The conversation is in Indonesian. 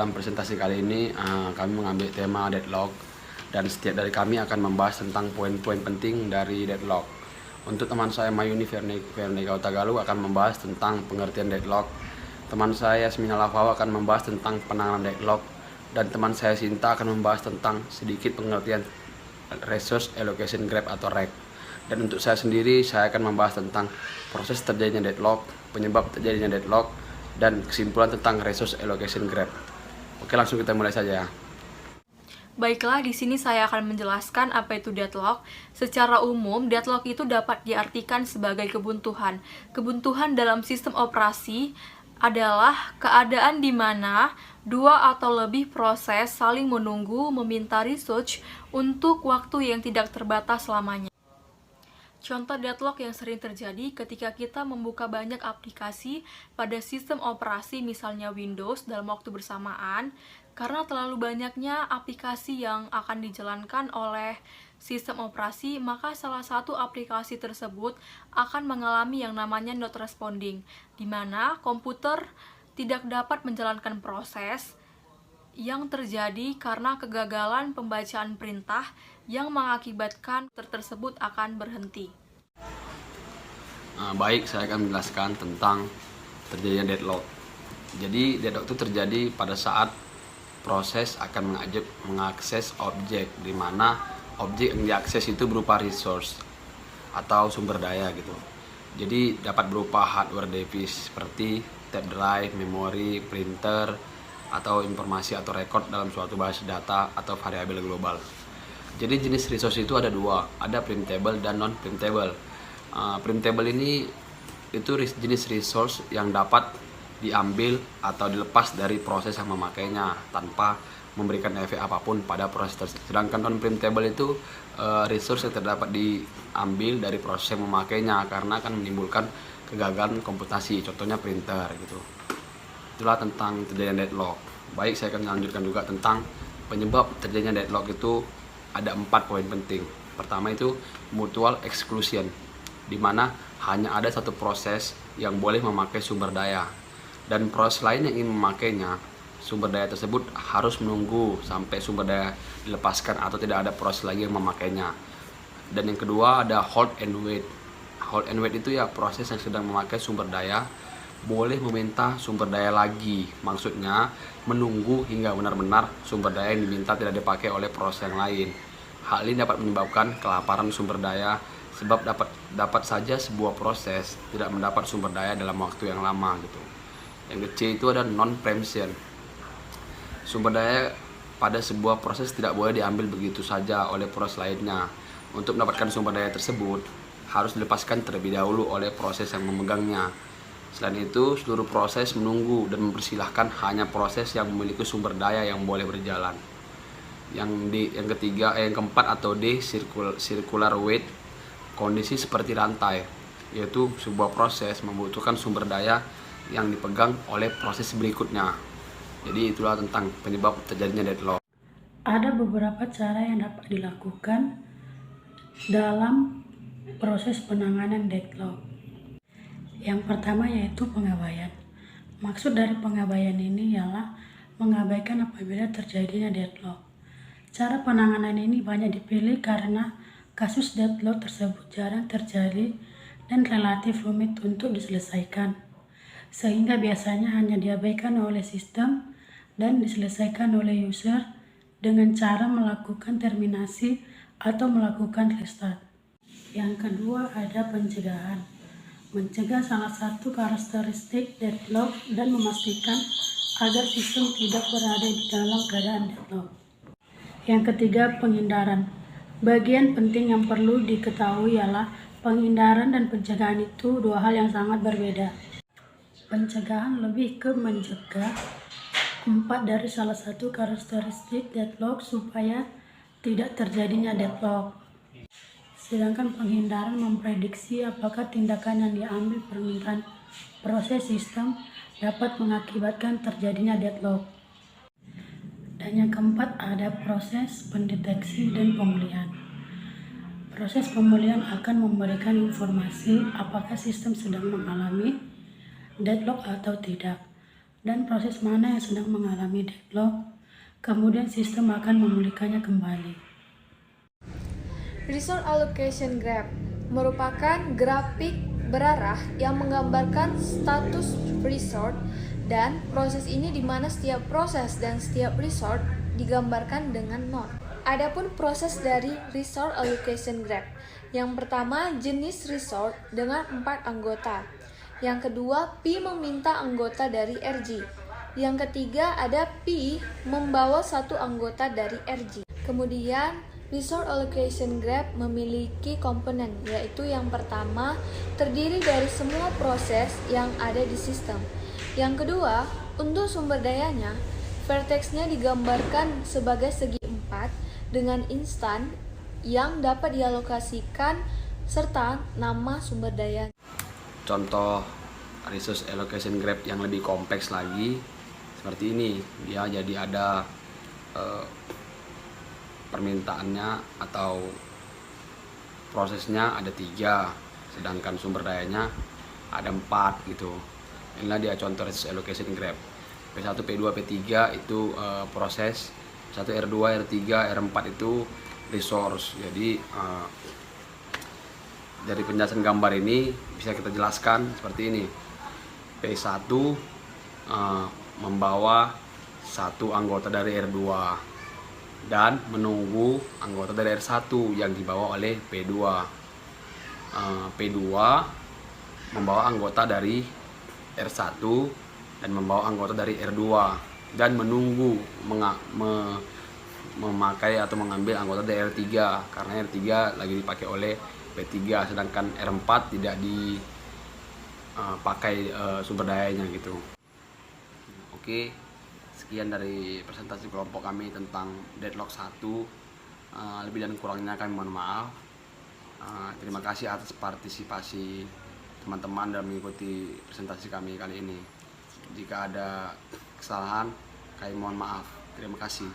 dalam presentasi kali ini kami mengambil tema deadlock, dan setiap dari kami akan membahas tentang poin-poin penting dari deadlock. Untuk teman saya Mayuni Vernega Utagalu akan membahas tentang pengertian deadlock. Teman saya Yasmina Lavawa akan membahas tentang penanganan deadlock, dan teman saya Sinta akan membahas tentang sedikit pengertian Resource Allocation Gap atau RAG. Dan untuk saya sendiri, saya akan membahas tentang proses terjadinya deadlock, penyebab terjadinya deadlock, dan kesimpulan tentang Resource Allocation Gap. Oke, langsung kita mulai saja. Baiklah, di sini saya akan menjelaskan apa itu deadlock. Secara umum, deadlock itu dapat diartikan sebagai kebuntuan. Kebuntuan dalam sistem operasi adalah keadaan di mana dua atau lebih proses saling menunggu meminta resource untuk waktu yang tidak terbatas selamanya. Contoh deadlock yang sering terjadi ketika kita membuka banyak aplikasi pada sistem operasi misalnya Windows dalam waktu bersamaan, karena terlalu banyaknya aplikasi yang akan dijalankan oleh sistem operasi, maka salah satu aplikasi tersebut akan mengalami yang namanya not responding, di mana komputer tidak dapat menjalankan proses yang terjadi karena kegagalan pembacaan perintah yang mengakibatkan tersebut akan berhenti. Baik, saya akan menjelaskan tentang terjadinya deadlock. Jadi deadlock itu terjadi pada saat proses akan mengakses objek, di mana objek yang diakses itu berupa resource atau sumber daya gitu. Jadi dapat berupa hardware device seperti tape drive, memori, printer, atau informasi atau record dalam suatu base data atau variabel global. Jadi jenis resource itu ada dua, ada printable dan non printable. Printable ini itu jenis resource yang dapat diambil atau dilepas dari proses yang memakainya tanpa memberikan efek apapun pada proses tersebut. Sedangkan non printable itu resource yang terdapat diambil dari proses yang memakainya karena akan menimbulkan kegagalan komputasi, contohnya printer gitu. Itulah tentang terjadinya deadlock. Baik, saya akan melanjutkan juga tentang penyebab terjadinya deadlock. Itu ada 4 poin penting. Pertama itu mutual exclusion, di mana hanya ada satu proses yang boleh memakai sumber daya, dan proses lain yang ingin memakainya, sumber daya tersebut harus menunggu sampai sumber daya dilepaskan atau tidak ada proses lagi yang memakainya. Dan yang kedua ada hold and wait. Hold and wait itu ya proses yang sedang memakai sumber daya boleh meminta sumber daya lagi, maksudnya menunggu hingga benar-benar sumber daya yang diminta tidak dipakai oleh proses yang lain. Hal ini dapat menyebabkan kelaparan sumber daya, sebab dapat saja sebuah proses tidak mendapat sumber daya dalam waktu yang lama gitu. Yang kecil itu ada non preemption. Sumber daya pada sebuah proses tidak boleh diambil begitu saja oleh proses lainnya. Untuk mendapatkan sumber daya tersebut harus dilepaskan terlebih dahulu oleh proses yang memegangnya. Selain itu, seluruh proses menunggu dan mempersilahkan hanya proses yang memiliki sumber daya yang boleh berjalan. Yang keempat atau D, circular wait, kondisi seperti rantai, yaitu sebuah proses membutuhkan sumber daya yang dipegang oleh proses berikutnya. Jadi itulah tentang penyebab terjadinya deadlock. Ada beberapa cara yang dapat dilakukan dalam proses penanganan deadlock. Yang pertama yaitu pengabaian. Maksud dari pengabaian ini ialah mengabaikan apabila terjadinya deadlock. Cara penanganan ini banyak dipilih karena kasus deadlock tersebut jarang terjadi dan relatif rumit untuk diselesaikan, sehingga biasanya hanya diabaikan oleh sistem dan diselesaikan oleh user dengan cara melakukan terminasi atau melakukan restart. Yang kedua ada pencegahan. Mencegah salah satu karakteristik deadlock dan memastikan agar sistem tidak berada di dalam keadaan deadlock. Yang ketiga, penghindaran. Bagian penting yang perlu diketahui ialah penghindaran dan pencegahan itu dua hal yang sangat berbeda. Pencegahan lebih ke mencegah 4 dari salah satu karakteristik deadlock supaya tidak terjadinya deadlock. Sedangkan penghindaran memprediksi apakah tindakan yang diambil permintaan proses sistem dapat mengakibatkan terjadinya deadlock. Dan yang keempat ada proses pendeteksi dan pemulihan. Proses pemulihan akan memberikan informasi apakah sistem sedang mengalami deadlock atau tidak. dan proses mana yang sedang mengalami deadlock, kemudian sistem akan memulihkannya kembali. Resource Allocation Graph merupakan grafik berarah yang menggambarkan status resource dan proses ini di mana setiap proses dan setiap resource digambarkan dengan not. Adapun proses dari Resource Allocation Graph, yang pertama jenis resource dengan 4 anggota. Yang kedua, P meminta anggota dari RG. Yang ketiga, ada P membawa satu anggota dari RG. Kemudian, Resource Allocation Graph memiliki komponen, yaitu yang pertama, terdiri dari semua proses yang ada di sistem. Yang kedua, untuk sumber dayanya, vertexnya digambarkan sebagai segi 4 dengan instan yang dapat dialokasikan serta nama sumber daya. Contoh resource allocation graph yang lebih kompleks lagi seperti ini, dia jadi ada permintaannya atau prosesnya ada 3, sedangkan sumber dayanya ada 4 gitu. Inilah dia contoh resource allocation graph. P1, P2, P3 itu proses, P1, R2, R3, R4 itu resource. Jadi dari penjelasan gambar ini bisa kita jelaskan seperti ini. P1 membawa satu anggota dari R2 dan menunggu anggota dari R1 yang dibawa oleh P2. P2 membawa anggota dari R1 dan membawa anggota dari R2 dan menunggu memakai atau mengambil anggota dari R3 karena R3 lagi dipakai oleh P3, sedangkan R4 tidak dipakai sumber dayanya gitu. Oke, sekian dari presentasi kelompok kami tentang deadlock 1. Lebih dan kurangnya kami mohon maaf. Terima kasih atas partisipasi teman-teman dalam mengikuti presentasi kami kali ini. Jika ada kesalahan, kami mohon maaf. Terima kasih.